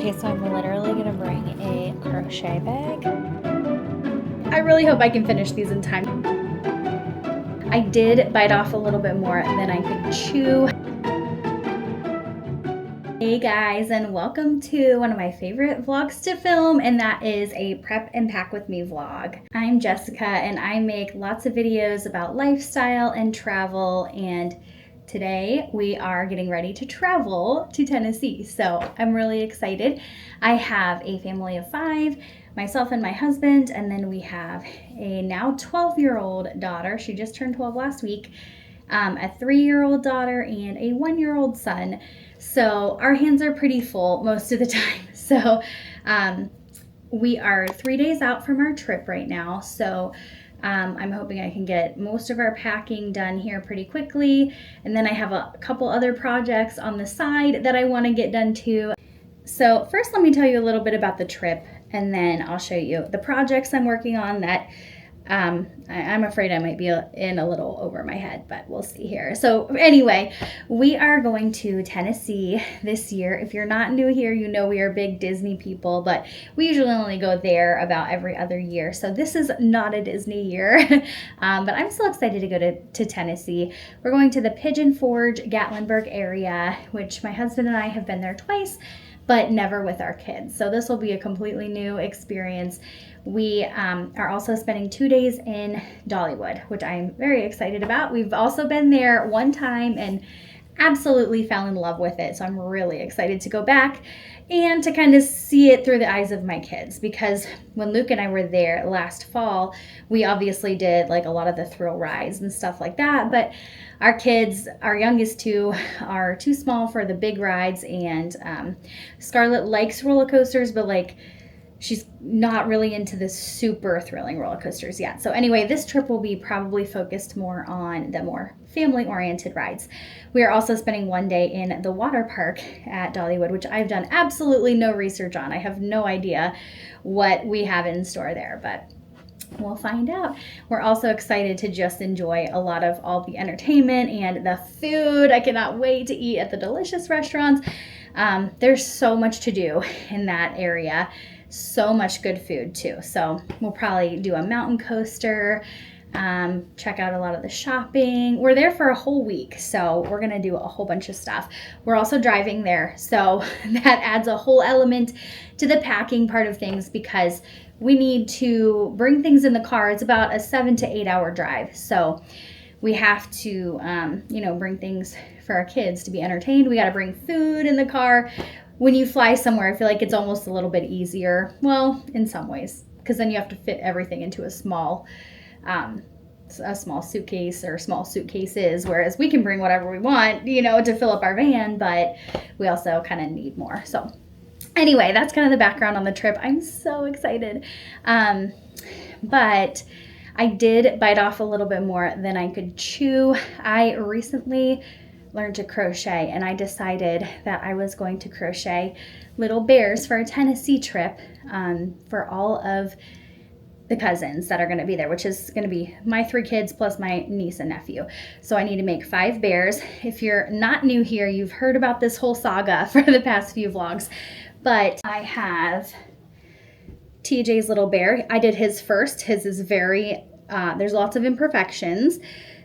Okay, so I'm literally gonna bring a crochet bag. I really hope I can finish these in time. I did bite off a little bit more than I could chew. Hey guys, and welcome to one of my favorite vlogs to film, and that is a prep and pack with me vlog. I'm Jessica and I make lots of videos about lifestyle and travel, and today we are getting ready to travel to Tennessee, so I'm really excited. I have a family of 5, myself and my husband, and then we have a now 12-year-old daughter. She just turned 12 last week, a 3-year-old daughter, and a 1-year-old son. So our hands are pretty full most of the time. So we are 3 days out from our trip right now. So I'm hoping I can get most of our packing done here pretty quickly. And then I have a couple other projects on the side that I want to get done too. So first, let me tell you a little bit about the trip, and then I'll show you the projects I'm working on that I'm afraid I might be in a little over my head, but we'll see here. So anyway, we are going to Tennessee this year. If you're not new here, you know we are big Disney people, but we usually only go there about every other year. So this is not a Disney year, but I'm still excited to go to Tennessee. We're going to the Pigeon Forge, Gatlinburg area, which my husband and I have been there twice, but never with our kids. So this will be a completely new experience. We are also spending 2 days in Dollywood, which I'm very excited about. We've also been there one time and absolutely fell in love with it. So I'm really excited to go back and to kind of see it through the eyes of my kids, because when Luke and I were there last fall, we obviously did like a lot of the thrill rides and stuff like that, but our kids, our youngest 2, are too small for the big rides, and Scarlett likes roller coasters, but like she's not really into the super thrilling roller coasters yet. So anyway, this trip will be probably focused more on the more family-oriented rides. We are also spending 1 day in the water park at Dollywood, which I've done absolutely no research on. I have no idea what we have in store there, but we'll find out. We're also excited to just enjoy a lot of all the entertainment and the food. I cannot wait to eat at the delicious restaurants. There's so much to do in that area. So much good food too. So we'll probably do a mountain coaster, check out a lot of the shopping. We're there for a whole week, so we're gonna do a whole bunch of stuff. We're also driving there, so that adds a whole element to the packing part of things, because we need to bring things in the car. It's about a 7 to 8 hour drive, so we have to bring things for our kids to be entertained. We got to bring food in the car. When you fly somewhere, I feel like it's almost a little bit easier. Well, in some ways, because then you have to fit everything into a small suitcase or small suitcases, whereas we can bring whatever we want, to fill up our van, but we also kind of need more. So anyway, that's kind of the background on the trip. I'm so excited. But I did bite off a little bit more than I could chew. I recently learned to crochet, and I decided that I was going to crochet little bears for a Tennessee trip for all of the cousins that are going to be there, which is going to be my 3 kids plus my niece and nephew. So I need to make 5 bears. If you're not new here, you've heard about this whole saga for the past few vlogs, but I have TJ's little bear. I did his first. His is very, there's lots of imperfections,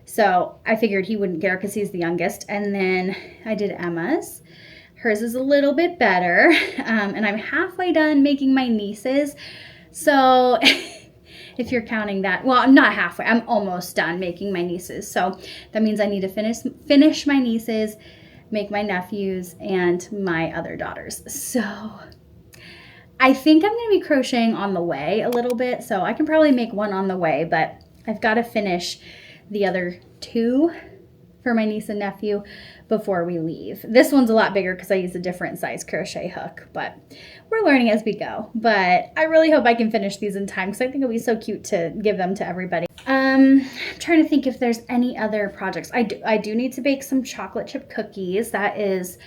so I figured he wouldn't care because he's the youngest. And then I did Emma's. Hers is a little bit better, and I'm halfway done making my niece's. So if you're counting that, well, I'm not halfway. I'm almost done making my nieces. So that means I need to finish my nieces, make my nephews, and my other daughters. So I think I'm going to be crocheting on the way a little bit. So I can probably make one on the way, but I've got to finish the other 2 for my niece and nephew before we leave. This one's a lot bigger because I use a different size crochet hook, but we're learning as we go. But I really hope I can finish these in time, because I think it'll be so cute to give them to everybody. I'm trying to think if there's any other projects. I do need to bake some chocolate chip cookies. That is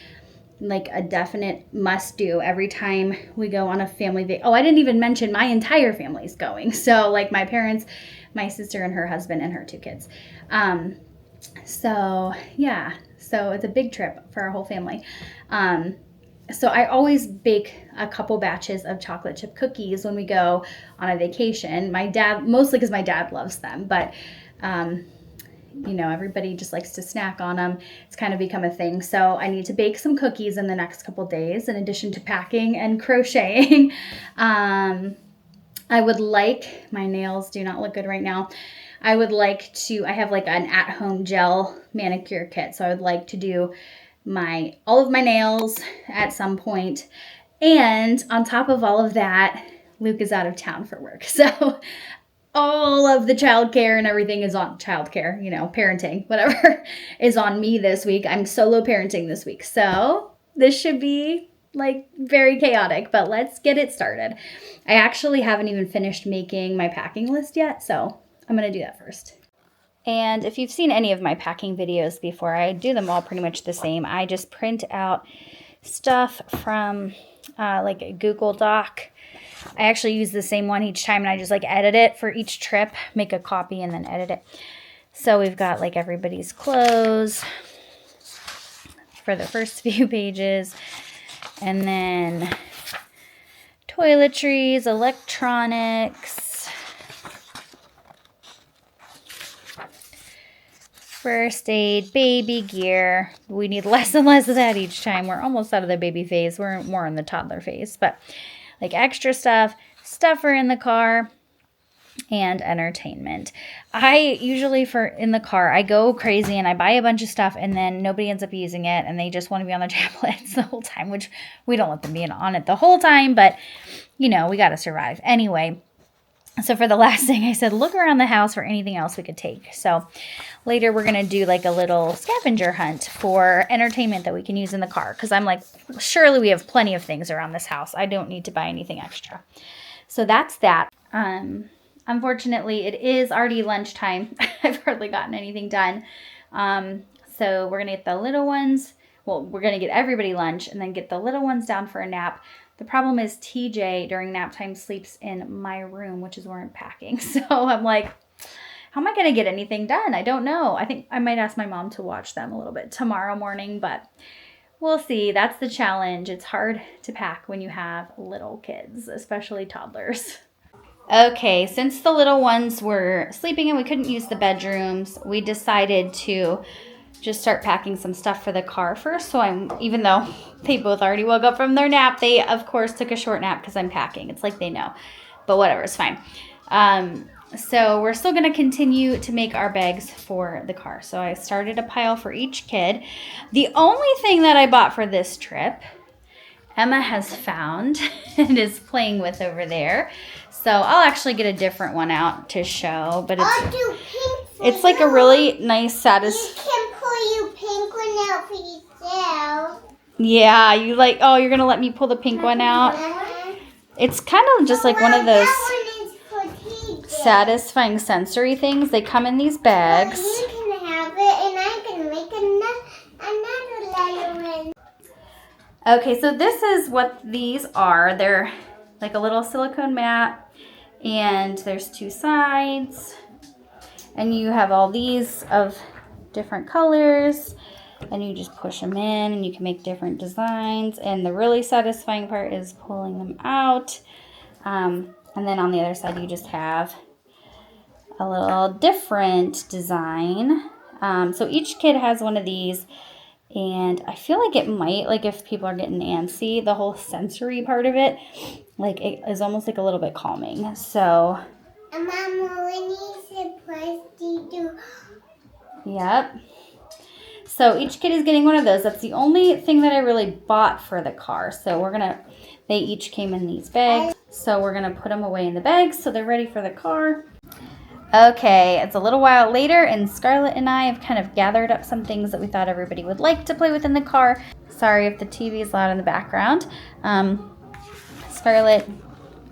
like a definite must do every time we go on a family vacation. Oh, I didn't even mention my entire family's going. So like my parents, my sister and her husband and her 2 kids. So yeah, so it's a big trip for our whole family. So I always bake a couple batches of chocolate chip cookies when we go on a vacation. My dad, mostly because my dad loves them, but you know, everybody just likes to snack on them. It's kind of become a thing. So I need to bake some cookies in the next couple days in addition to packing and crocheting. I would like, my nails do not look good right now. I would like to, I have like an at-home gel manicure kit. So I would like to do all of my nails at some point. And on top of all of that, Luke is out of town for work. So all of the childcare and everything is on childcare, you know, parenting, whatever is on me this week. I'm solo parenting this week. So this should be like very chaotic, but let's get it started. I actually haven't even finished making my packing list yet, so I'm going to do that first. And if you've seen any of my packing videos before, I do them all pretty much the same. I just print out stuff from like a Google Doc. I actually use the same one each time, and I just like edit it for each trip, make a copy and then edit it. So we've got like everybody's clothes for the first few pages, and then toiletries, electronics, first aid, baby gear. We need less and less of that each time. We're almost out of the baby phase. We're more in the toddler phase, but like extra stuff, stuffer in the car, and entertainment. I usually in the car, I go crazy and I buy a bunch of stuff and then nobody ends up using it and they just want to be on their tablets the whole time, which we don't let them be on it the whole time, but you know, we got to survive. Anyway, so for the last thing I said, look around the house for anything else we could take. So later we're going to do like a little scavenger hunt for entertainment that we can use in the car. Because I'm like, surely we have plenty of things around this house. I don't need to buy anything extra. So that's that. Unfortunately, it is already lunchtime. I've hardly gotten anything done. So we're going to get the little ones. Well, we're going to get everybody lunch and then get the little ones down for a nap. The problem is TJ during nap time sleeps in my room, which is where I'm packing. So I'm like, how am I going to get anything done? I don't know. I think I might ask my mom to watch them a little bit tomorrow morning, but we'll see. That's the challenge. It's hard to pack when you have little kids, especially toddlers. Okay, since the little ones were sleeping and we couldn't use the bedrooms, we decided to just start packing some stuff for the car first. So even though they both already woke up from their nap, they of course took a short nap because I'm packing. It's like they know, but whatever, it's fine. So we're still going to continue to make our bags for the car. So I started a pile for each kid. The only thing that I bought for this trip, Emma has found and is playing with over there. So I'll actually get a different one out to show, but it's like a really nice Pull you pink one out for yourself. Yeah, you're going to let me pull the pink one out? It's kind of just like one of those satisfying sensory things. They come in these bags. You can have it and I can make another little one. Okay, so this is what these are. They're like a little silicone mat and there's two sides. And you have all these of different colors and you just push them in and you can make different designs. And the really satisfying part is pulling them out. And then on the other side, you just have a little different design. So each kid has one of these. And I feel like it might, like if people are getting antsy, the whole sensory part of it, like it is almost like a little bit calming. So. Mama, when you supposed to do. Yep. So each kid is getting one of those. That's the only thing that I really bought for the car. So they each came in these bags. So we're going to put them away in the bags so they're ready for the car. Okay, it's a little while later and Scarlett and I have kind of gathered up some things that we thought everybody would like to play with in the car. Sorry if the TV is loud in the background. Scarlett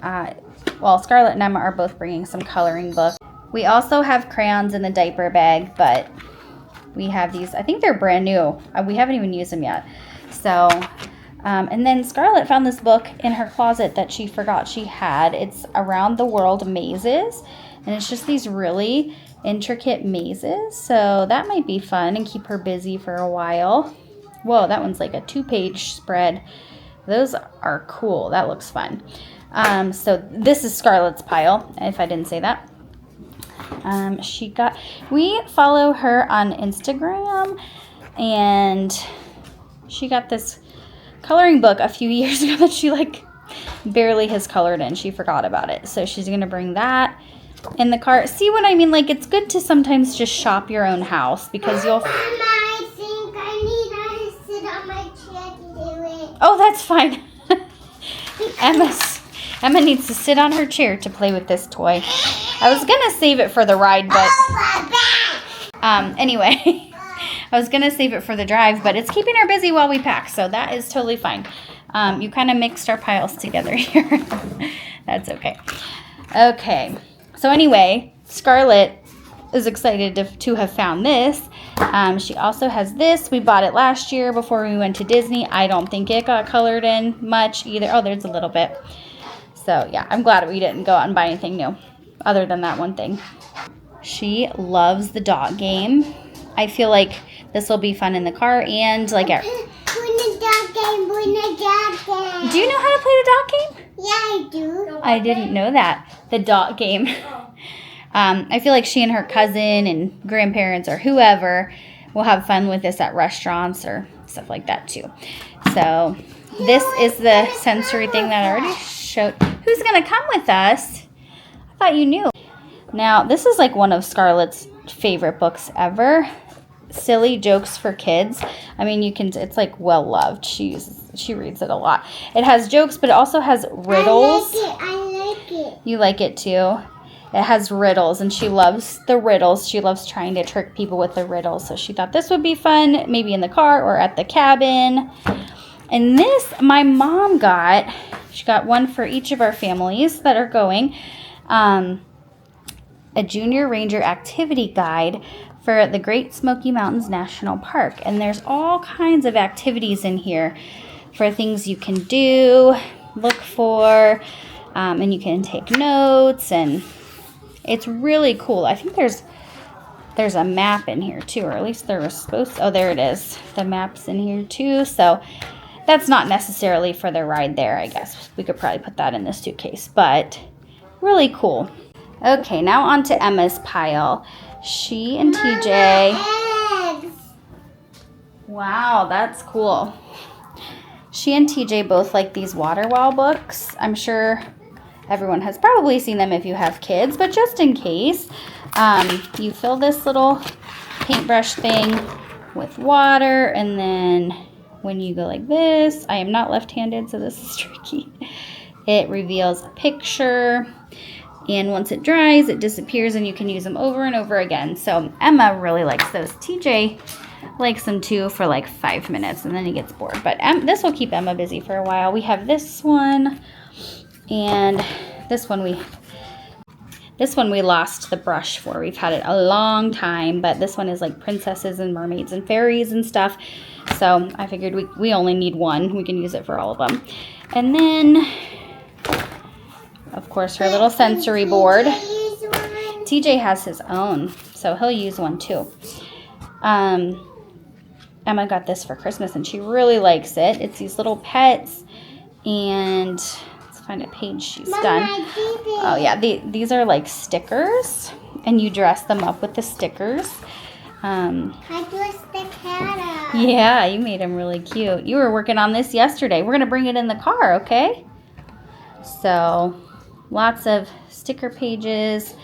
and Emma are both bringing some coloring books. We also have crayons in the diaper bag, but we have these. I think they're brand new. We haven't even used them yet. So, and then Scarlett found this book in her closet that she forgot she had. It's Around the World Mazes, and it's just these really intricate mazes. So that might be fun and keep her busy for a while. Whoa, that one's like a 2-page spread. Those are cool. That looks fun. So this is Scarlett's pile, if I didn't say that. We follow her on Instagram, and she got this coloring book a few years ago that she like barely has colored in. She forgot about it. So she's going to bring that in the cart. See what I mean? Like, it's good to sometimes just shop your own house because you'll... Mama, I think I need to sit on my chair to do it. Oh, that's fine. Emma needs to sit on her chair to play with this toy. I was going to save it for the ride, but... anyway... I was going to save it for the drive, but it's keeping her busy while we pack, so that is totally fine. You kind of mixed our piles together here. That's okay. Okay, so anyway, Scarlett is excited to have found this. She also has this. We bought it last year before we went to Disney. I don't think it got colored in much either. Oh, there's a little bit. So, yeah, I'm glad we didn't go out and buy anything new other than that one thing. She loves the dog game. I feel like this will be fun in the car and like at... Win the dog game, win the dog game. Do you know how to play the dog game? Yeah, I do. I didn't know that. The dog game. I feel like she and her cousin and grandparents or whoever will have fun with this at restaurants or stuff like that too. So this is the sensory thing that I already showed. Who's going to come with us? I thought you knew. Now, this is like one of Scarlett's favorite books ever. Silly Jokes for Kids. I mean, it's like well loved. She reads it a lot. It has jokes, but it also has riddles. I like it. You like it too? It has riddles, and she loves the riddles. She loves trying to trick people with the riddles. So she thought this would be fun, maybe in the car or at the cabin. And this, my mom got. She got one for each of our families that are going. A Junior Ranger activity guide for the Great Smoky Mountains National Park. And there's all kinds of activities in here for things you can do, look for, and you can take notes, and it's really cool. I think there's a map in here too, or at least there was supposed to. Oh, there it is. The map's in here too. So that's not necessarily for the ride there, I guess. We could probably put that in the suitcase, but really cool. Okay, now on to Emma's pile. She and TJ. Eggs. Wow, that's cool. She and TJ both like these water wow books. I'm sure everyone has probably seen them if you have kids, but just in case, you fill this little paintbrush thing with water, and then when you go like this, I am not left-handed, so this is tricky. It reveals a picture. And once it dries, it disappears, and you can use them over and over again. So Emma really likes those. TJ likes them too for like 5 minutes, and then he gets bored. But this will keep Emma busy for a while. We have this one, and this one we lost the brush for. We've had it a long time, but this one is like princesses and mermaids and fairies and stuff. So I figured we only need one. We can use it for all of them. And then, of course, her little sensory board. TJ has his own, so he'll use one too. Emma got this for Christmas, and she really likes it. It's these little pets, and let's find a page she's done. Oh yeah, these are like stickers, and you dress them up with the stickers. I dressed the cat up. Yeah, you made them really cute. You were working on this yesterday. We're gonna bring it in the car, okay? So lots of sticker pages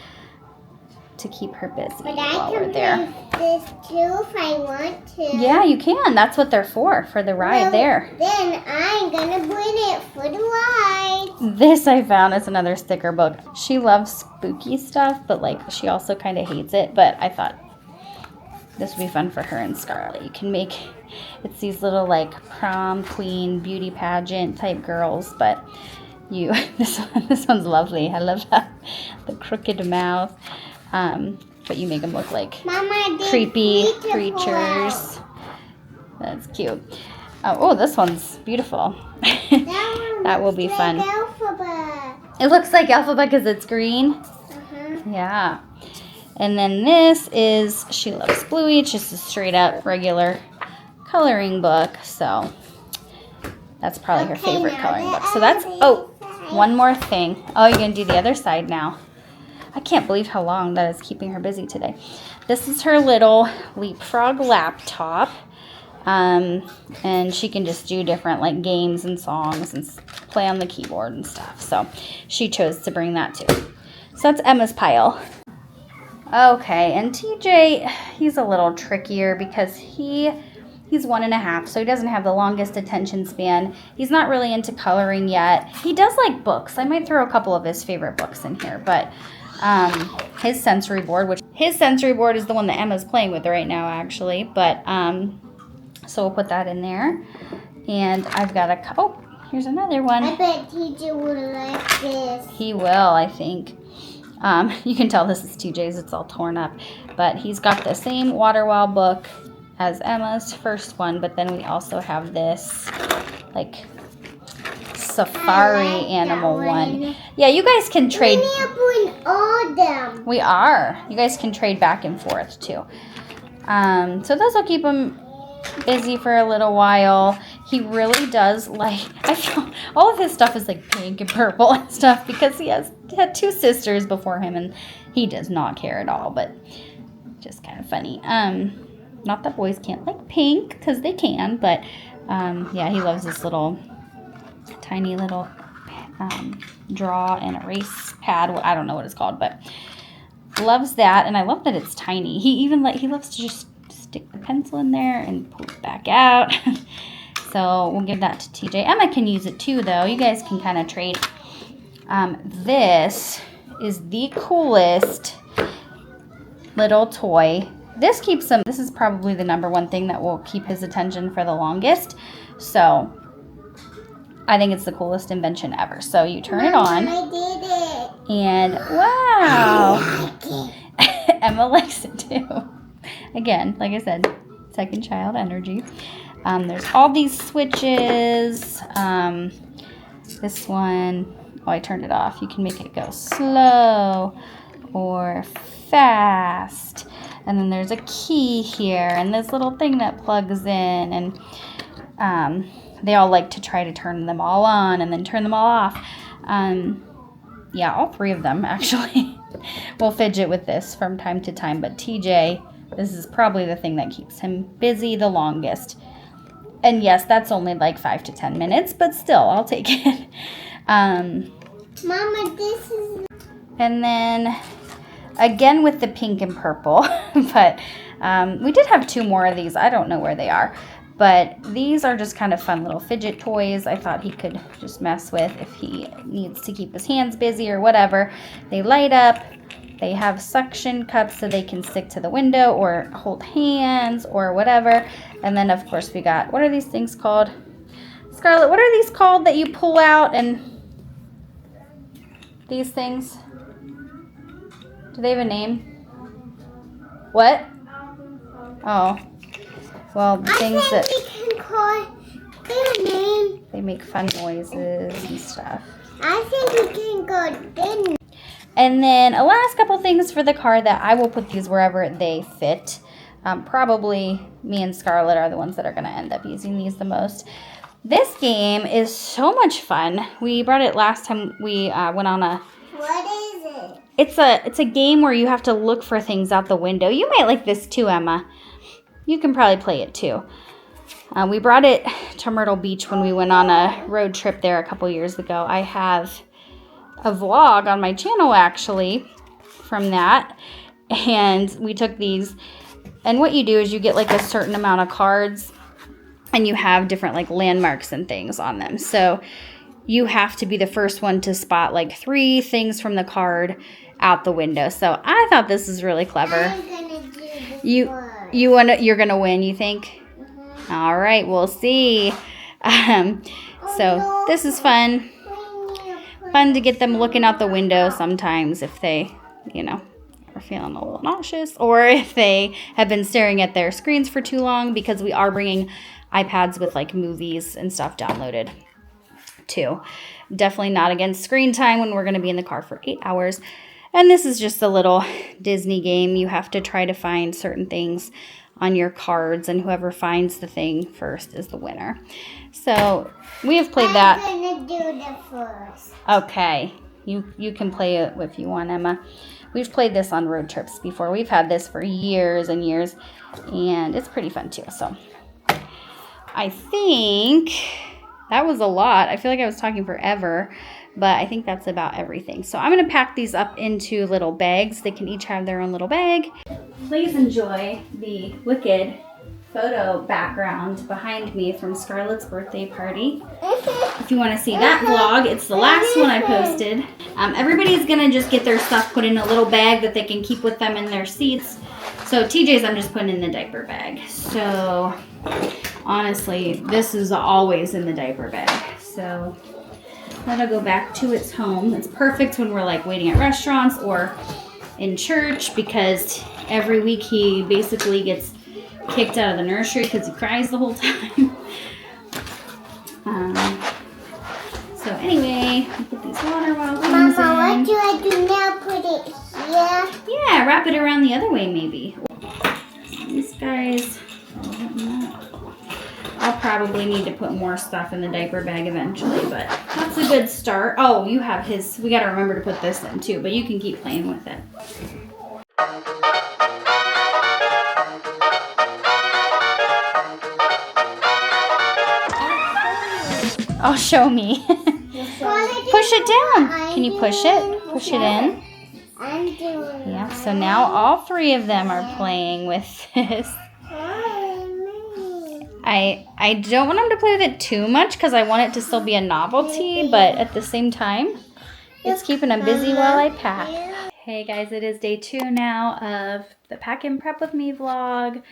to keep her busy while we're there. But I can use this too if I want to. Yeah, you can. That's what they're for the ride there. Then I'm gonna bring it for the ride. This I found is another sticker book. She loves spooky stuff, but like she also kind of hates it. But I thought this would be fun for her and Scarlett. You can make, it's these little like prom queen beauty pageant type girls, but this one's lovely. I love that, the crooked mouth. But you make them look like Mama, creepy creatures. That's cute. Oh, this one's beautiful. That will be fun. Alphabet. It looks like alphabet because it's green. Yeah. And then this is She Loves Bluey. It's just a straight up regular coloring book. So That's probably her favorite now coloring the book. So that's, other oh, side. one more thing. Oh, you're going to do the other side now. I can't believe how long that is keeping her busy today. This is her little Leapfrog laptop. And she can just do different like games and songs and play on the keyboard and stuff. So she chose to bring that too. So that's Emma's pile. Okay, and TJ, he's a little trickier because he's 1.5, so he doesn't have the longest attention span. He's not really into coloring yet. He does like books. I might throw a couple of his favorite books in here, but his sensory board is the one that Emma's playing with right now, actually. But so we'll put that in there. And I've got oh, here's another one. I bet TJ would like this. He will, I think. You can tell this is TJ's. It's all torn up. But he's got the same Waterwall book as Emma's first one. But then we also have this, like, safari animal one. Yeah, you guys can trade. We need to bring all them. We are. You guys can trade back and forth, too. So those will keep him busy for a little while. He really does like, I feel all of his stuff is like pink and purple and stuff because he had 2 sisters before him and he does not care at all, but just kind of funny. Not that boys can't like pink because they can, but yeah, he loves this little tiny little draw and erase pad. I don't know what it's called, but loves that. And I love that it's tiny. He loves to just stick the pencil in there and pull it back out. So we'll give that to TJ. Emma can use it too, though. You guys can kind of trade. This is the coolest little toy. This keeps him, this is probably the #1 thing that will keep his attention for the longest. So I think it's the coolest invention ever. So you turn it on. I did it. And wow. I like it. Emma likes it too. Again, like I said, second child energy. There's all these switches. This one, oh, I turned it off. You can make it go slow or fast. And then there's a key here and this little thing that plugs in. And they all like to try to turn them all on and then turn them all off. Yeah, all 3 of them actually will fidget with this from time to time. But TJ, this is probably the thing that keeps him busy the longest. And yes, that's only like 5 to 10 minutes, but still, I'll take it. Mama, this is... And then, again with the pink and purple, but we did have 2 more of these. I don't know where they are. But these are just kind of fun little fidget toys I thought he could just mess with if he needs to keep his hands busy or whatever. They light up. They have suction cups so they can stick to the window or hold hands or whatever. And then, of course, we got, what are these things called? Scarlett, what are these called that you pull out and these things? Do they have a name? What? Oh. Well, the things that we can call their name. they make fun noises and stuff. I think we can call them. And then a last couple things for the car that I will put these wherever they fit. Probably me and Scarlett are the ones that are going to end up using these the most. This game is so much fun. We brought it last time we went on a... What is it? It's a game where you have to look for things out the window. You might like this too, Emma. You can probably play it too. We brought it to Myrtle Beach when we went on a road trip there a couple years ago. I have a vlog on my channel actually from that. And we took these. And what you do is you get like a certain amount of cards and you have different like landmarks and things on them. So you have to be the first one to spot like 3 things from the card out the window. So I thought this is really clever. I'm gonna do this one. You're gonna win, you think? Mm-hmm. All right, we'll see. So this is fun. Fun to get them looking out the window sometimes if they, are feeling a little nauseous or if they have been staring at their screens for too long, because we are bringing iPads with like movies and stuff downloaded too. Definitely not against screen time when we're going to be in the car for 8 hours. And this is just a little Disney game. You have to try to find certain things on your cards, and whoever finds the thing first is the winner. So We have played that. I'm gonna do the first. Okay. You can play it if you want, Emma. We've played this on road trips before. We've had this for years and years, and it's pretty fun too. So I think that was a lot. I feel like I was talking forever, but I think that's about everything. So I'm going to pack these up into little bags. They can each have their own little bag. Please enjoy the wicked photo background behind me from Scarlett's birthday party. If you want to see that vlog, it's the last one I posted. Everybody's going to just get their stuff put in a little bag that they can keep with them in their seats. So TJ's I'm just putting in the diaper bag. So honestly, this is always in the diaper bag. So that'll go back to its home. It's perfect when we're like waiting at restaurants or in church, because every week he basically gets kicked out of the nursery because he cries the whole time. So anyway, I put these water bottles in. Mama, what do I do now? Put it here? Yeah, wrap it around the other way maybe. These guys, I'll probably need to put more stuff in the diaper bag eventually, but that's a good start. Oh, you have his, we gotta remember to put this in too, but you can keep playing with it. Oh, show me. Push it down. Can you push it? Push it in. I'm doing Yeah, so now all three of them are playing with this. I don't want them to play with it too much because I want it to still be a novelty, but at the same time, it's keeping them busy while I pack. Hey guys, it is day 2 now of the Pack and Prep with Me vlog.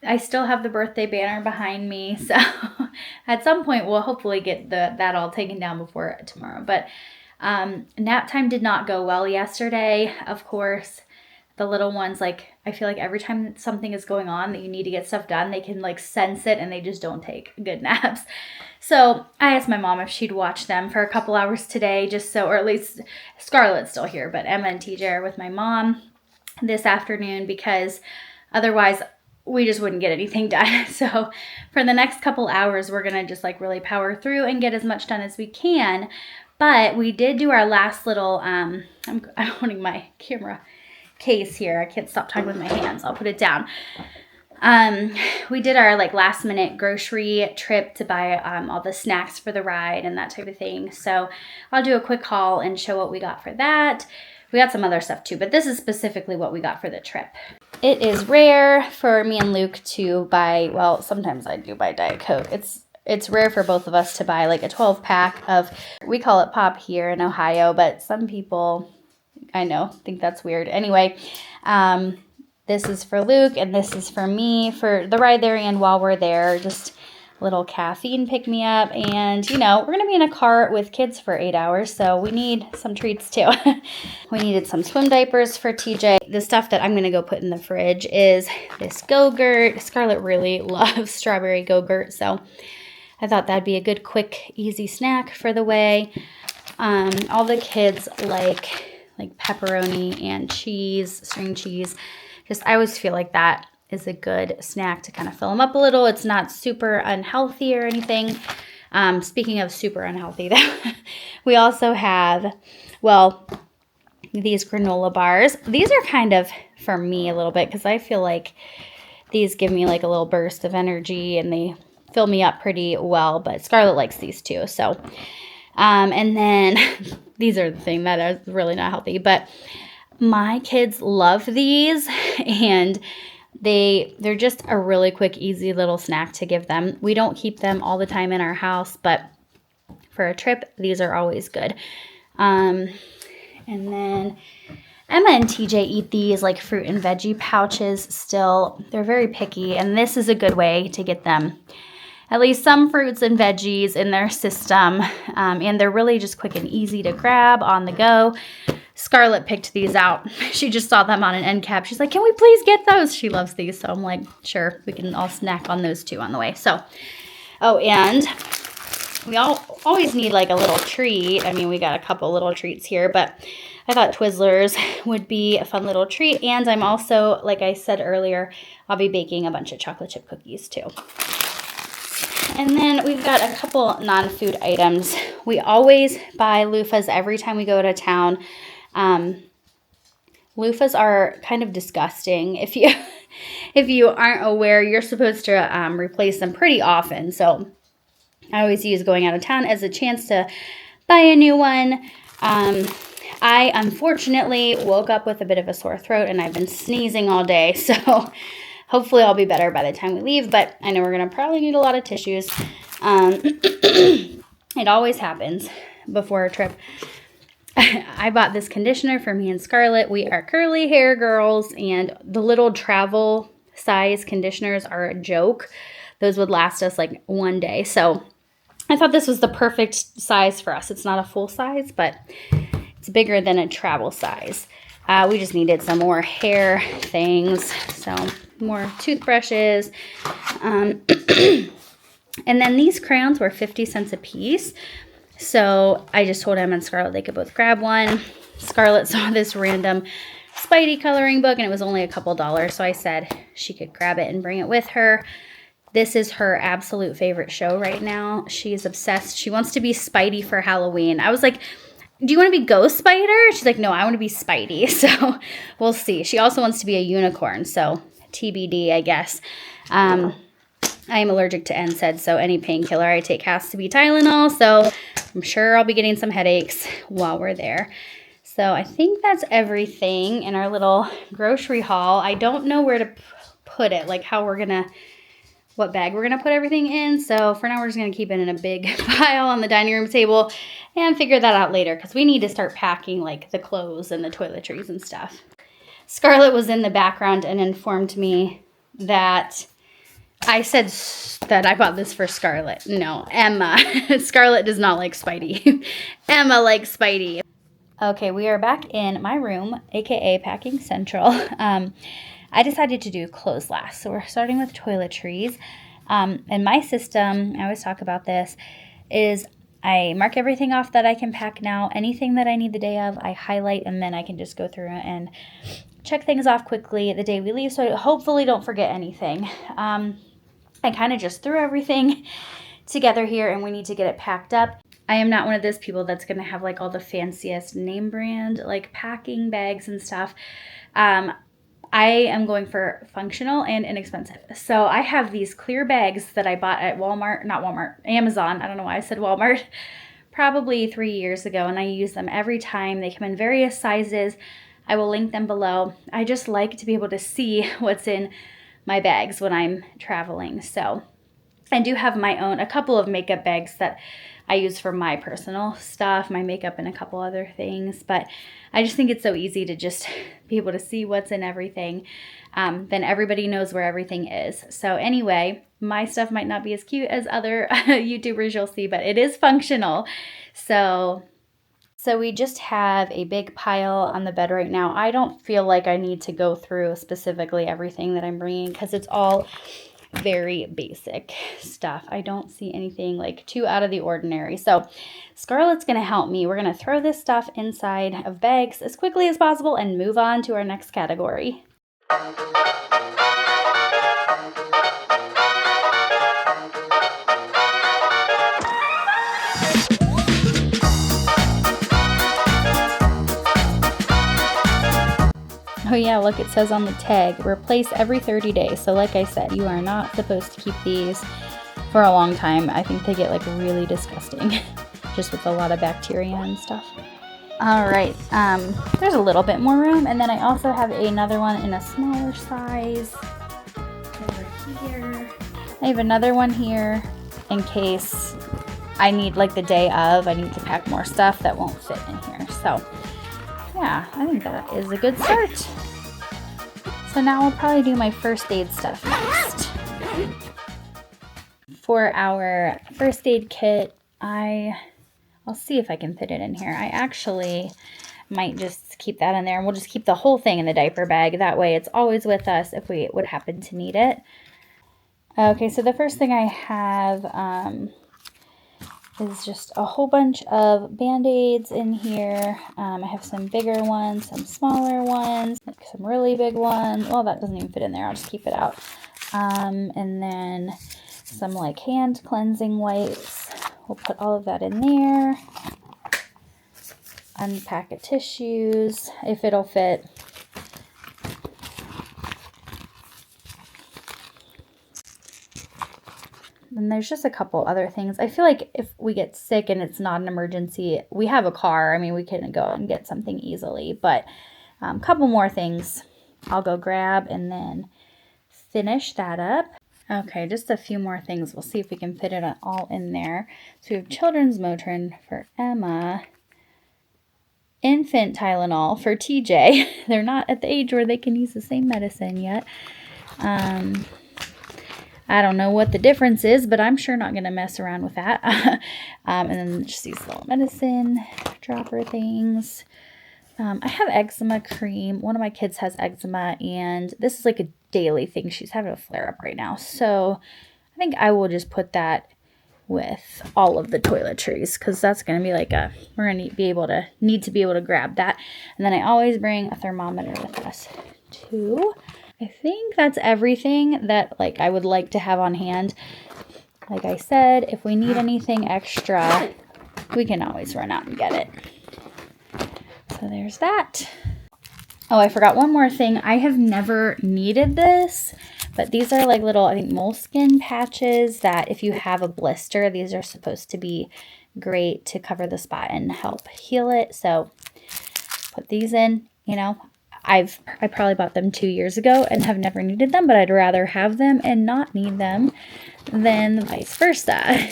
I still have the birthday banner behind me, so at some point we'll hopefully get that all taken down before tomorrow. But nap time did not go well yesterday. Of course, the little ones, like, I feel like every time something is going on that you need to get stuff done, they can like sense it and they just don't take good naps. So I asked my mom if she'd watch them for a couple hours today, just so, or at least Scarlett's still here, but Emma and TJ are with my mom this afternoon because otherwise we just wouldn't get anything done. So for the next couple hours, we're gonna just like really power through and get as much done as we can. But we did do our last little, I'm holding my camera case here. I can't stop talking with my hands. I'll put it down. We did our like last minute grocery trip to buy all the snacks for the ride and that type of thing. So I'll do a quick haul and show what we got for that. We got some other stuff too, but this is specifically what we got for the trip. It is rare for me and Luke to buy, well, sometimes I do buy Diet Coke. It's rare for both of us to buy like a 12-pack of, we call it pop here in Ohio, but some people, I know, think that's weird. Anyway, this is for Luke and this is for me for the ride there and while we're there, just little caffeine pick-me-up. And, you know, we're going to be in a car with kids for 8 hours, so we need some treats too. We needed some swim diapers for TJ. The stuff that I'm going to go put in the fridge is this Go-Gurt. Scarlett really loves strawberry Go-Gurt, so I thought that'd be a good, quick, easy snack for the way. All the kids like pepperoni and cheese, string cheese. Just, I always feel like that is a good snack to kind of fill them up a little. It's not super unhealthy or anything. Speaking of super unhealthy, we also have, well, these granola bars. These are kind of for me a little bit because I feel like these give me like a little burst of energy and they fill me up pretty well, but Scarlett likes these too. So, and then these are the thing that is really not healthy, but my kids love these and they're just a really quick, easy little snack to give them. We don't keep them all the time in our house, but for a trip, these are always good. And then Emma and TJ eat these like fruit and veggie pouches still. They're very picky, and this is a good way to get them at least some fruits and veggies in their system. And they're really just quick and easy to grab on the go. Scarlett picked these out. She just saw them on an end cap. She's like, can we please get those? She loves these. So I'm like, sure, we can all snack on those too on the way. So, oh, and we always need like a little treat. I mean, we got a couple little treats here, but I thought Twizzlers would be a fun little treat. And I'm also, like I said earlier, I'll be baking a bunch of chocolate chip cookies too. And then we've got a couple non-food items. We always buy loofahs every time we go to town. Loofahs are kind of disgusting. If you aren't aware, you're supposed to replace them pretty often. So I always use going out of town as a chance to buy a new one. I unfortunately woke up with a bit of a sore throat and I've been sneezing all day. So hopefully I'll be better by the time we leave. But I know we're going to probably need a lot of tissues. It always happens before a trip. I bought this conditioner for me and Scarlett. We are curly hair girls, and the little travel size conditioners are a joke. Those would last us like one day. So I thought this was the perfect size for us. It's not a full size, but it's bigger than a travel size. We just needed some more hair things. So more toothbrushes. And then these crayons were 50 cents a piece. So I just told him and Scarlett they could both grab one. Scarlett saw this random Spidey coloring book and it was only a couple dollars. So I said she could grab it and bring it with her. This is her absolute favorite show right now. She's obsessed. She wants to be Spidey for Halloween. I was like, do you want to be Ghost Spider? She's like, no, I want to be Spidey. So we'll see. She also wants to be a unicorn. So TBD, I guess. I am allergic to NSAIDs, so any painkiller I take has to be Tylenol, so I'm sure I'll be getting some headaches while we're there. So I think that's everything in our little grocery haul. I don't know where to put it, like what bag we're going to put everything in. So for now, we're just going to keep it in a big pile on the dining room table and figure that out later because we need to start packing like the clothes and the toiletries and stuff. Scarlett was in the background and informed me that I said that I bought this for Scarlett. No, Emma. Scarlett does not like Spidey. Emma likes Spidey. Okay, we are back in my room, aka Packing Central. I decided to do clothes last. So we're starting with toiletries. And my system, I always talk about this, is I mark everything off that I can pack now. Anything that I need the day of, I highlight, and then I can just go through and check things off quickly the day we leave. So I hopefully don't forget anything. I kind of just threw everything together here and we need to get it packed up. I am not one of those people that's going to have like all the fanciest name brand like packing bags and stuff. I am going for functional and inexpensive. So I have these clear bags that I bought at Amazon. I don't know why I said Walmart. Probably 3 years ago, and I use them every time. They come in various sizes. I will link them below. I just like to be able to see what's in my bags when I'm traveling. So I do have a couple of makeup bags that I use for my personal stuff, my makeup and a couple other things. But I just think it's so easy to just be able to see what's in everything. Then everybody knows where everything is. So anyway, my stuff might not be as cute as other YouTubers you'll see, but it is functional. So we just have a big pile on the bed right now. I don't feel like I need to go through specifically everything that I'm bringing because it's all very basic stuff. I don't see anything like too out of the ordinary. So Scarlett's going to help me. We're going to throw this stuff inside of bags as quickly as possible and move on to our next category. Oh yeah, look, it says on the tag, replace every 30 days. So like I said, you are not supposed to keep these for a long time. I think they get like really disgusting, just with a lot of bacteria and stuff. All right, there's a little bit more room. And then I also have another one in a smaller size over here. I have another one here in case I need like the day of, I need to pack more stuff that won't fit in here. So yeah, I think that is a good start. So now I'll probably do my first aid stuff next. For our first aid kit, I'll see if I can fit it in here. I actually might just keep that in there and we'll just keep the whole thing in the diaper bag. That way it's always with us if we would happen to need it. Okay, so the first thing I have is just a whole bunch of Band-Aids in here. I have some bigger ones, some smaller ones, like some really big ones. Well, that doesn't even fit in there. I'll just keep it out. And then some like hand cleansing wipes. We'll put all of that in there. Unpack of tissues, if it'll fit. And there's just a couple other things. I feel like if we get sick and it's not an emergency, we have a car. I mean, we can go and get something easily. But a couple more things I'll go grab and then finish that up. Okay, just a few more things. We'll see if we can fit it all in there. So we have children's Motrin for Emma. Infant Tylenol for TJ. They're not at the age where they can use the same medicine yet. I don't know what the difference is, but I'm sure not going to mess around with that. And then just these little medicine dropper things. I have eczema cream. One of my kids has eczema, and this is like a daily thing. She's having a flare-up right now. So I think I will just put that with all of the toiletries, because that's going to be like we're going to need to be able to grab that. And then I always bring a thermometer with us too. I think that's everything that like I would like to have on hand. Like I said, if we need anything extra, we can always run out and get it. So there's that. Oh, I forgot one more thing. I have never needed this, but these are like little, I think, moleskin patches that if you have a blister, these are supposed to be great to cover the spot and help heal it. So put these in, you know. I probably bought them 2 years ago and have never needed them, but I'd rather have them and not need them than vice versa.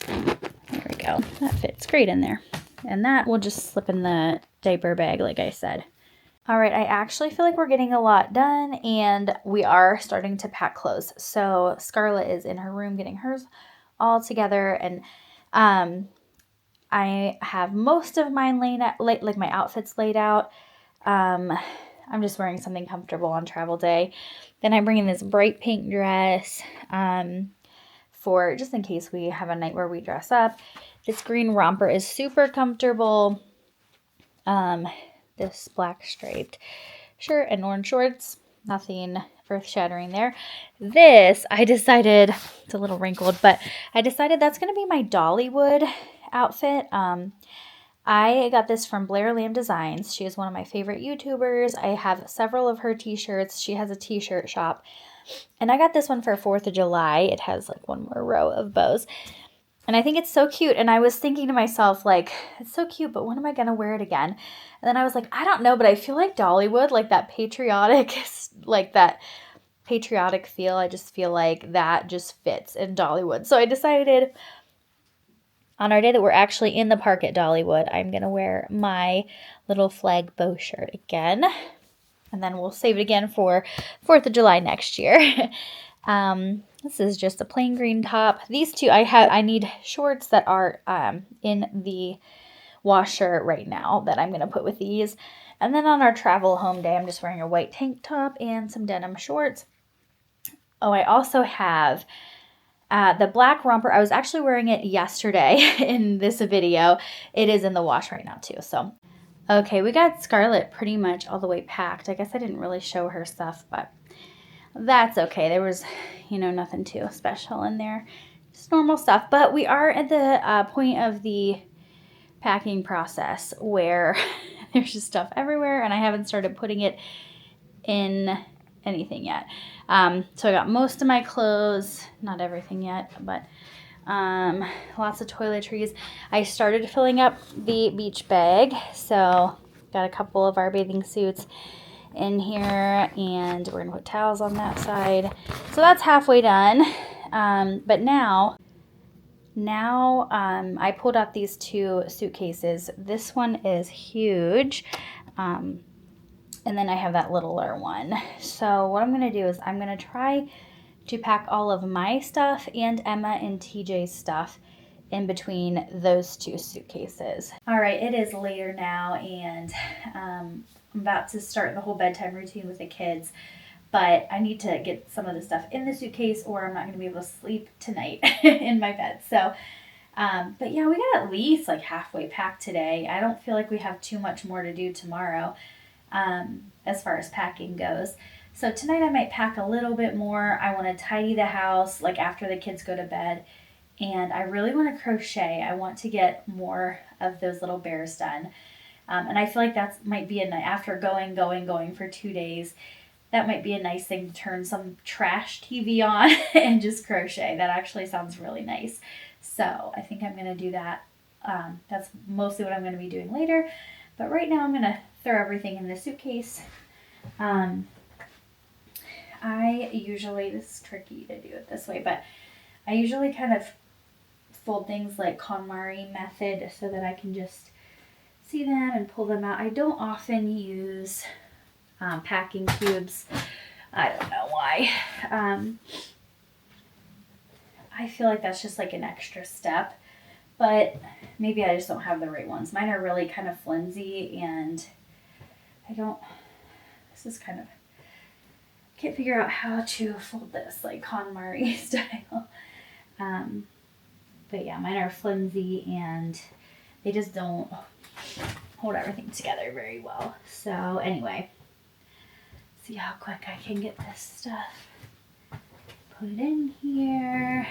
There we go. That fits great in there. And that will just slip in the diaper bag, like I said. All right, I actually feel like we're getting a lot done, and we are starting to pack clothes. So Scarlett is in her room getting hers all together, and I have most of mine like my outfits laid out. I'm just wearing something comfortable on travel day. Then I'm bringing this bright pink dress for just in case we have a night where we dress up. This green romper is super comfortable. This black striped shirt and orange shorts. Nothing earth-shattering there. This, I decided, it's a little wrinkled, but I decided that's going to be my Dollywood outfit. I got this from Blair Lamb Designs. She is one of my favorite YouTubers. I have several of her t-shirts. She has a t-shirt shop. And I got this one for 4th of July. It has like one more row of bows. And I think it's so cute. And I was thinking to myself, like, it's so cute, but when am I going to wear it again? And then I was like, I don't know, but I feel like Dollywood, like that patriotic feel. I just feel like that just fits in Dollywood. So I decided on our day that we're actually in the park at Dollywood, I'm going to wear my little flag bow shirt again. And then we'll save it again for 4th of July next year. This is just a plain green top. These two, I need shorts that are in the washer right now that I'm going to put with these. And then on our travel home day, I'm just wearing a white tank top and some denim shorts. Oh, I also have the black romper. I was actually wearing it yesterday in this video. It is in the wash right now too. So, okay, we got Scarlett pretty much all the way packed. I guess I didn't really show her stuff, but that's okay. There was, nothing too special in there. Just normal stuff. But we are at the point of the packing process where there's just stuff everywhere, and I haven't started putting it in anything yet. So I got most of my clothes, not everything yet, but lots of toiletries. I started filling up the beach bag, so got a couple of our bathing suits in here, and we're gonna put towels on that side. So that's halfway done. But now I pulled out these 2 suitcases. This one is huge. And then I have that littler one. So what I'm going to do is I'm going to try to pack all of my stuff and Emma and TJ's stuff in between those 2 suitcases. All right, it is later now, and I'm about to start the whole bedtime routine with the kids. But I need to get some of the stuff in the suitcase, or I'm not going to be able to sleep tonight in my bed. So, but yeah, we got at least like halfway packed today. I don't feel like we have too much more to do tomorrow. As far as packing goes. So tonight I might pack a little bit more. I want to tidy the house like after the kids go to bed. And I really want to crochet. I want to get more of those little bears done. And I feel like that might be after going for 2 days, that might be a nice thing to turn some trash TV on and just crochet. That actually sounds really nice. So I think I'm going to do that. That's mostly what I'm going to be doing later. But right now I'm going to throw everything in the suitcase. I usually, this is tricky to do it this way, but I usually kind of fold things like KonMari method so that I can just see them and pull them out. I don't often use packing cubes. I don't know why. I feel like that's just like an extra step, but maybe I just don't have the right ones. Mine are really kind of flimsy and this is kind of, can't figure out how to fold this like KonMari style. But yeah, mine are flimsy and they just don't hold everything together very well. So anyway, see how quick I can get this stuff. Put it in here.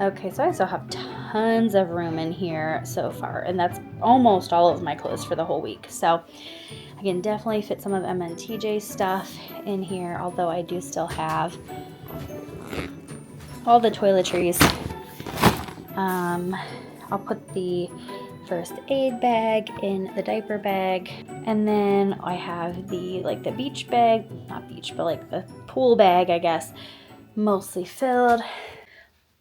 Okay, so I still have tons of room in here so far, and that's almost all of my clothes for the whole week. So I can definitely fit some of Emma and TJ's stuff in here, although I do still have all the toiletries. I'll put the first aid bag in the diaper bag, and then I have the beach bag, not beach, but like the pool bag, I guess, mostly filled.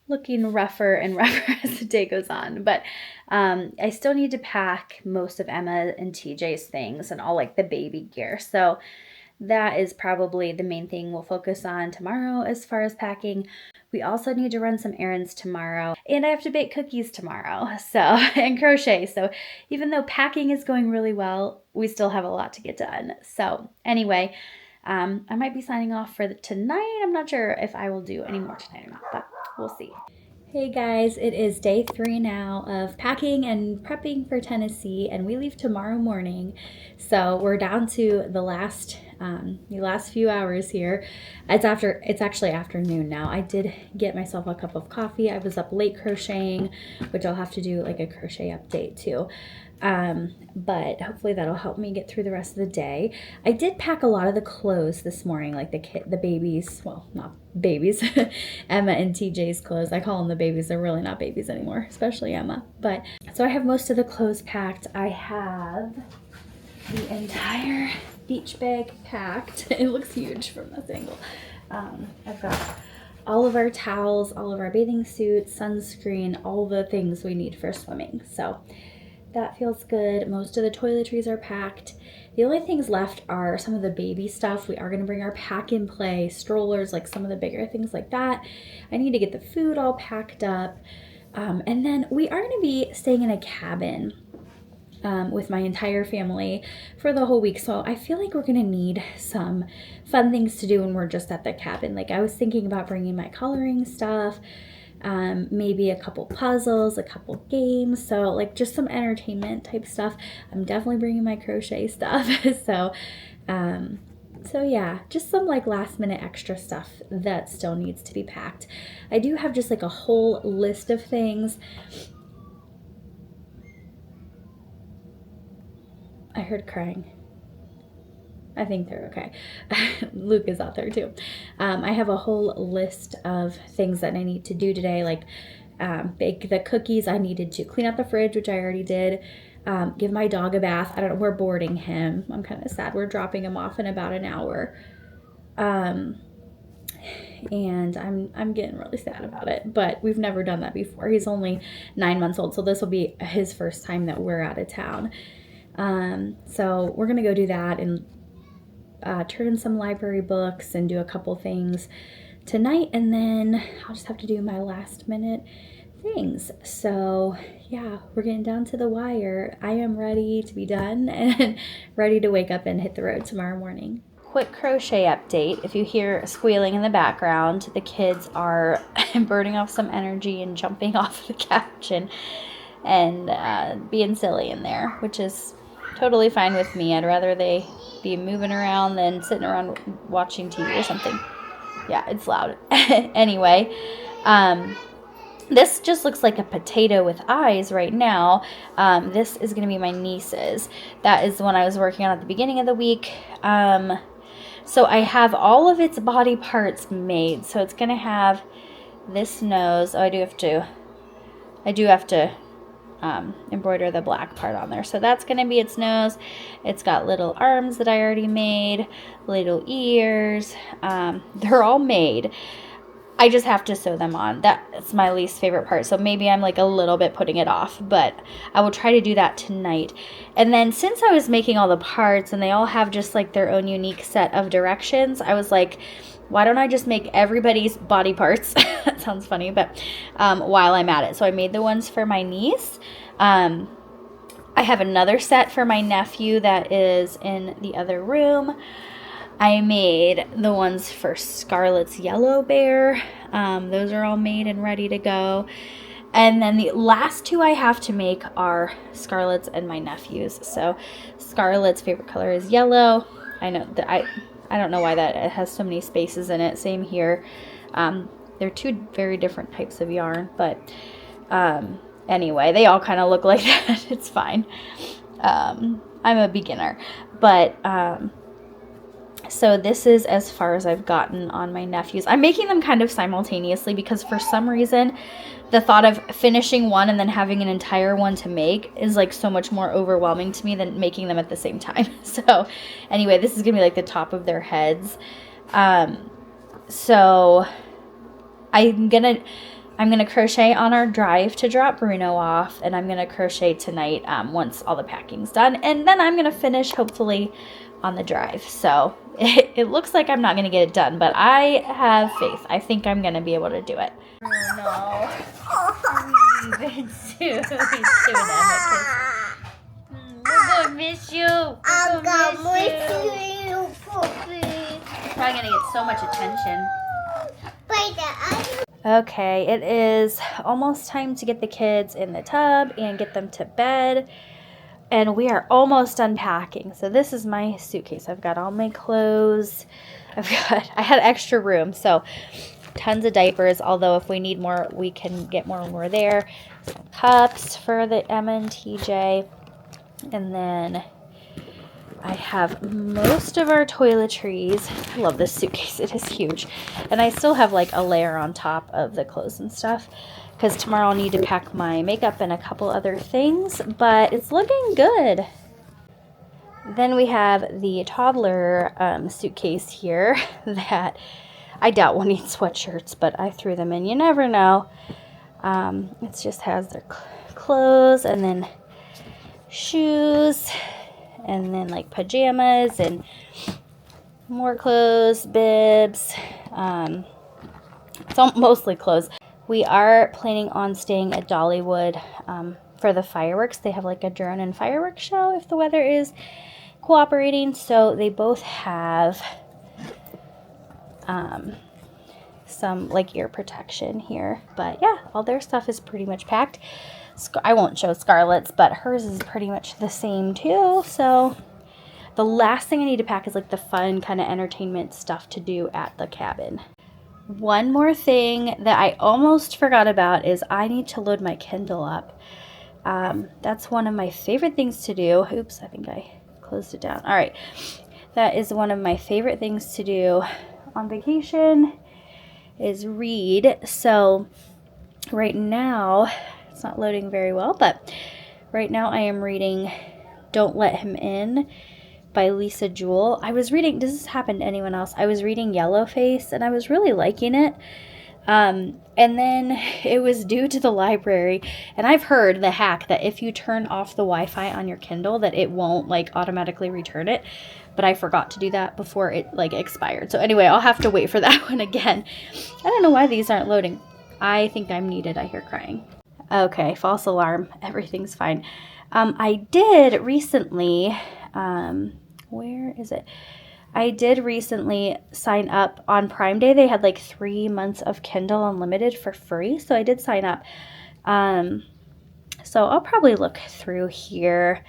Looking rougher and rougher as the day goes on, but I still need to pack most of Emma and TJ's things and all like the baby gear. So that is probably the main thing we'll focus on tomorrow as far as packing. We also need to run some errands tomorrow, and I have to bake cookies tomorrow, and crochet. So even though packing is going really well, we still have a lot to get done. So anyway, I might be signing off for tonight. I'm not sure if I will do any more tonight or not, but we'll see. Hey guys, it is day 3 now of packing and prepping for Tennessee, and we leave tomorrow morning. So we're down to the last few hours here. It's actually afternoon now. I did get myself a cup of coffee. I was up late crocheting, which I'll have to do like a crochet update too. But hopefully that'll help me get through the rest of the day. I did pack a lot of the clothes this morning, like the babies, well, not babies, Emma and TJ's clothes. I call them the babies. They're really not babies anymore, especially Emma. But so I have most of the clothes packed. I have the entire beach bag packed. It looks huge from this angle. I've got all of our towels, all of our bathing suits, sunscreen, all the things we need for swimming. So that feels good. Most of the toiletries are packed. The only things left are some of the baby stuff. We are going to bring our pack and play strollers, like some of the bigger things like that. I need to get the food all packed up. And then we are going to be staying in a cabin with my entire family for the whole week. So I feel like we're going to need some fun things to do when we're just at the cabin. Like I was thinking about bringing my coloring stuff, maybe a couple puzzles, a couple games, so like just some entertainment type stuff. I'm definitely bringing my crochet stuff. So yeah, just some like last minute extra stuff that still needs to be packed. I do have just like a whole list of things. I heard crying. I think they're okay. Luke is out there too. I have a whole list of things that I need to do today, like bake the cookies. I needed to clean out the fridge, which I already did. Give my dog a bath. I don't know, we're boarding him. I'm kind of sad. We're dropping him off in about an hour. And I'm getting really sad about it, but we've never done that before. He's only 9 months old, so this will be his first time that we're out of town. So we're gonna go do that and turn in some library books and do a couple things tonight, and then I'll just have to do my last minute things. So yeah, we're getting down to the wire. I am ready to be done and ready to wake up and hit the road tomorrow morning. quick crochet update. If you hear squealing in the background, the kids are burning off some energy and jumping off the couch and being silly in there, which is totally fine with me. I'd rather they be moving around than sitting around watching TV or something. Yeah, it's loud. Anyway, this just looks like a potato with eyes right now. This is going to be my niece's. That is the one I was working on at the beginning of the week. So I have all of its body parts made. So it's going to have this nose. Oh, I do have to embroider the black part on there. So that's going to be its nose. It's got little arms that I already made, little ears. They're all made. I just have to sew them on. That's my least favorite part. So maybe I'm like a little bit putting it off, but I will try to do that tonight. And then since I was making all the parts and they all have just like their own unique set of directions, I was like, why don't I just make everybody's body parts? That sounds funny, but while I'm at it. So I made the ones for my niece. I have another set for my nephew that is in the other room. I made the ones for Scarlett's yellow bear. Those are all made and ready to go. And then the last two I have to make are Scarlett's and my nephew's. So Scarlett's favorite color is yellow. I know that I don't know why that it has so many spaces in it. Same here. They're two very different types of yarn, but anyway, they all kind of look like that. It's fine. I'm a beginner, but so this is as far as I've gotten on my nephews. I'm making them kind of simultaneously because for some reason the thought of finishing one and then having an entire one to make is like so much more overwhelming to me than making them at the same time. So anyway, this is gonna be like the top of their heads. So I'm gonna crochet on our drive to drop Bruno off, and I'm gonna crochet tonight once all the packing's done, and then I'm gonna finish hopefully on the drive. So it looks like I'm not gonna get it done, but I have faith. I think I'm gonna be able to do it. Bruno, he's chewing we're gonna miss you. I'm gonna miss you. Probably gonna get so much attention. Wait, Okay, it is almost time to get the kids in the tub and get them to bed. And we are almost unpacking. So this is my suitcase. I've got all my clothes. I had extra room, so tons of diapers. Although if we need more, we can get more when we're there. Some cups for the Emma and TJ. And then I have most of our toiletries. I love this suitcase. It is huge. And I still have like a layer on top of the clothes and stuff, because tomorrow I'll need to pack my makeup and a couple other things, but it's looking good. Then we have the toddler suitcase here that I doubt will need sweatshirts, but I threw them in. You never know. It just has their clothes and then shoes and then like pajamas and more clothes, bibs. It's all mostly clothes. We are planning on staying at Dollywood for the fireworks. They have like a drone and fireworks show if the weather is cooperating. So they both have some like ear protection here. But yeah, all their stuff is pretty much packed. I won't show Scarlett's, but hers is pretty much the same too. So the last thing I need to pack is like the fun kind of entertainment stuff to do at the cabin. One more thing that I almost forgot about is I need to load my Kindle up. That's one of my favorite things to do. Oops, I think I closed it down. All right. That is one of my favorite things to do on vacation is read. So right now, it's not loading very well, but right now I am reading Don't Let Him In by Lisa Jewell. I was reading, does this happen to anyone else? I was reading Yellowface and I was really liking it. And then it was due to the library, and I've heard the hack that if you turn off the Wi-Fi on your Kindle that it won't like automatically return it, but I forgot to do that before it like expired. So anyway, I'll have to wait for that one again. I don't know why these aren't loading. I think I'm needed. I hear crying. Okay, false alarm. Everything's fine. I did recently, where is it? I did recently sign up on Prime Day. They had like 3 months of Kindle Unlimited for free, so I did sign up. So I'll probably look through here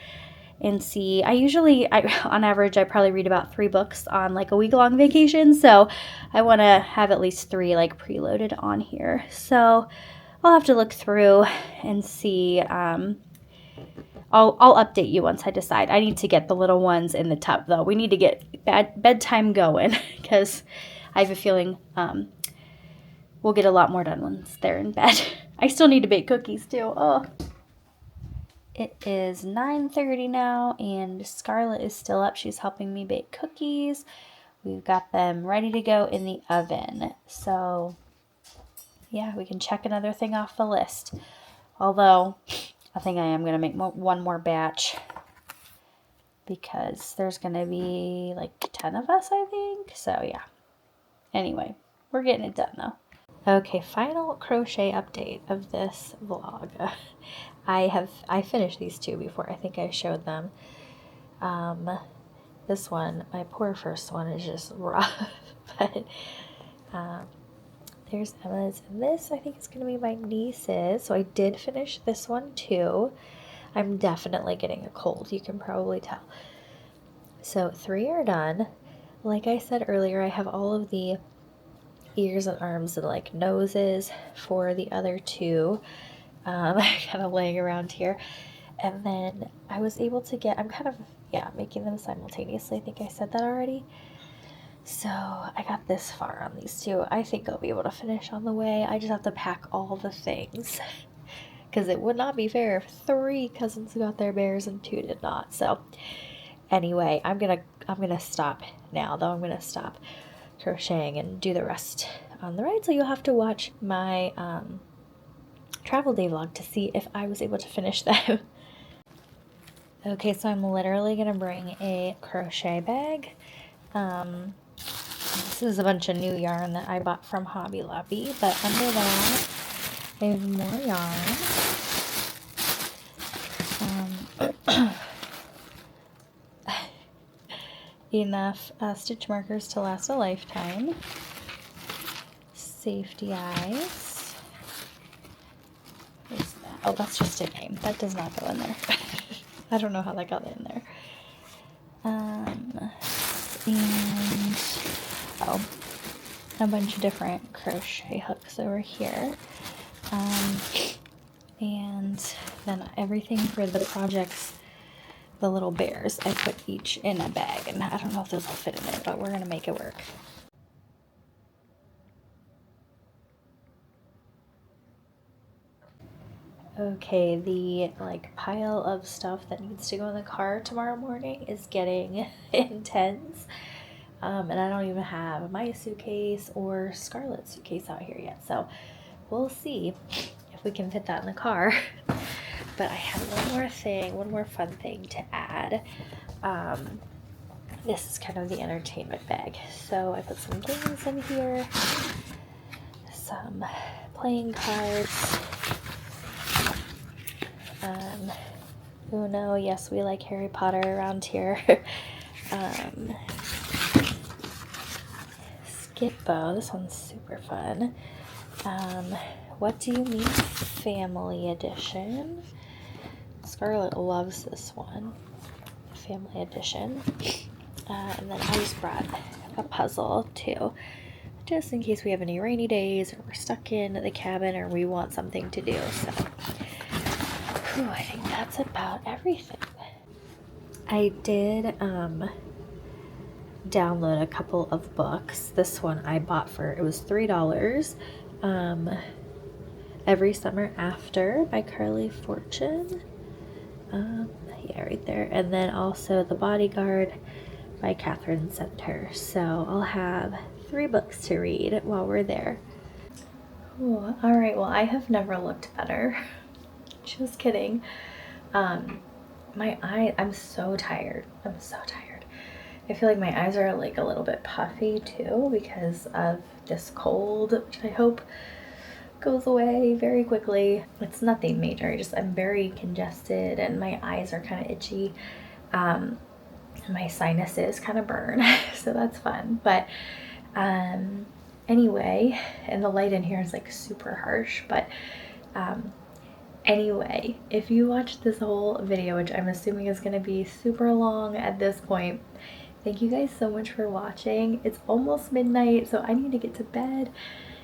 and see. On average, I probably read about 3 books on like a week-long vacation, so I want to have at least 3 like preloaded on here. So I'll have to look through and see. I'll update you once I decide. I need to get the little ones in the tub, though. We need to get bedtime going because I have a feeling we'll get a lot more done once they're in bed. I still need to bake cookies, too. Oh. It is 9:30 now, and Scarlett is still up. She's helping me bake cookies. We've got them ready to go in the oven. So, yeah, we can check another thing off the list. Although, I think I am going to make one more batch because there's going to be like 10 of us, I think. So, yeah. Anyway, we're getting it done, though. Okay, final crochet update of this vlog. I finished these 2 before. I think I showed them. This one, my poor first one, is just rough. But there's Emma's, and this I think is going to be my niece's. So I did finish this one too. I'm definitely getting a cold. You can probably tell. So 3 are done. Like I said earlier, I have all of the ears and arms and like noses for the other 2. Kind of laying around here. And then I was able to get, I'm kind of, making them simultaneously. I think I said that already. So I got this far on these 2. I think I'll be able to finish on the way. I just have to pack all the things because it would not be fair if 3 cousins got their bears and 2 did not. So anyway, I'm gonna stop now, though. I'm gonna stop crocheting and do the rest on the ride. So you'll have to watch my travel day vlog to see if I was able to finish them. Okay, so I'm literally gonna bring a crochet bag. This is a bunch of new yarn that I bought from Hobby Lobby, but under that I have more yarn. Enough stitch markers to last a lifetime. Safety eyes. What's that? Oh, that's just a name. That does not go in there. I don't know how that got in there. And a bunch of different crochet hooks over here. And then everything for the projects, the little bears, I put each in a bag, and I don't know if those will fit in there, but we're gonna make it work. Okay, the pile of stuff that needs to go in the car tomorrow morning is getting intense. And I don't even have my suitcase or Scarlett's suitcase out here yet, so we'll see if we can fit that in the car. But I have one more fun thing to add. This is kind of the entertainment bag. So I put some games in here, some playing cards, Uno, yes, we like Harry Potter around here. Skip-Bo, this one's super fun. What Do You Mean Family Edition. Scarlett loves this one, Family Edition. And then I just brought a puzzle too, just in case we have any rainy days or we're stuck in the cabin or we want something to do. So I think that's about everything. I did download a couple of books. This one I bought it was $3. Every Summer After by Carly Fortune. Yeah, right there. And then also The Bodyguard by Catherine Center. So I'll have 3 books to read while we're there. Ooh, all right, well, I have never looked better. Just kidding. I'm so tired. I'm so tired. I feel like my eyes are a little bit puffy too because of this cold, which I hope goes away very quickly. It's nothing major. I'm very congested and my eyes are kind of itchy. my sinuses kind of burn. So that's fun. But anyway, and the light in here is like super harsh, but anyway, if you watched this whole video, which I'm assuming is going to be super long at this point, thank you guys so much for watching. It's almost midnight, so I need to get to bed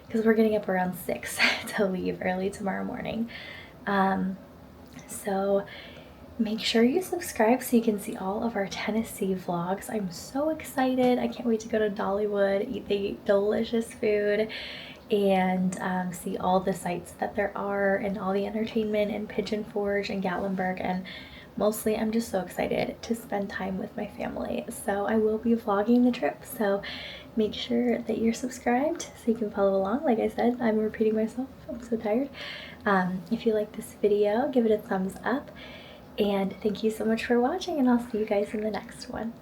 because we're getting up around 6 to leave early tomorrow morning. So make sure you subscribe so you can see all of our Tennessee vlogs. I'm so excited. I can't wait to go to Dollywood, eat the delicious food, and see all the sights that there are and all the entertainment in Pigeon Forge and Gatlinburg. And mostly I'm just so excited to spend time with my family. So I will be vlogging the trip, so make sure that you're subscribed so you can follow along. Like I said, I'm repeating myself, I'm so tired. If you like this video, give it a thumbs up, and thank you so much for watching, and I'll see you guys in the next one.